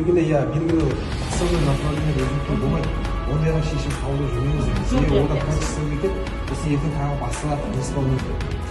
белгілі, иә, белгілі основной направление өзіңіздің болмайды. Ондайға шешім қабылдау жүрмеңіз. Себебі одан качество кетеді, сосын ертең тағы басқа не істеуі мүмкін.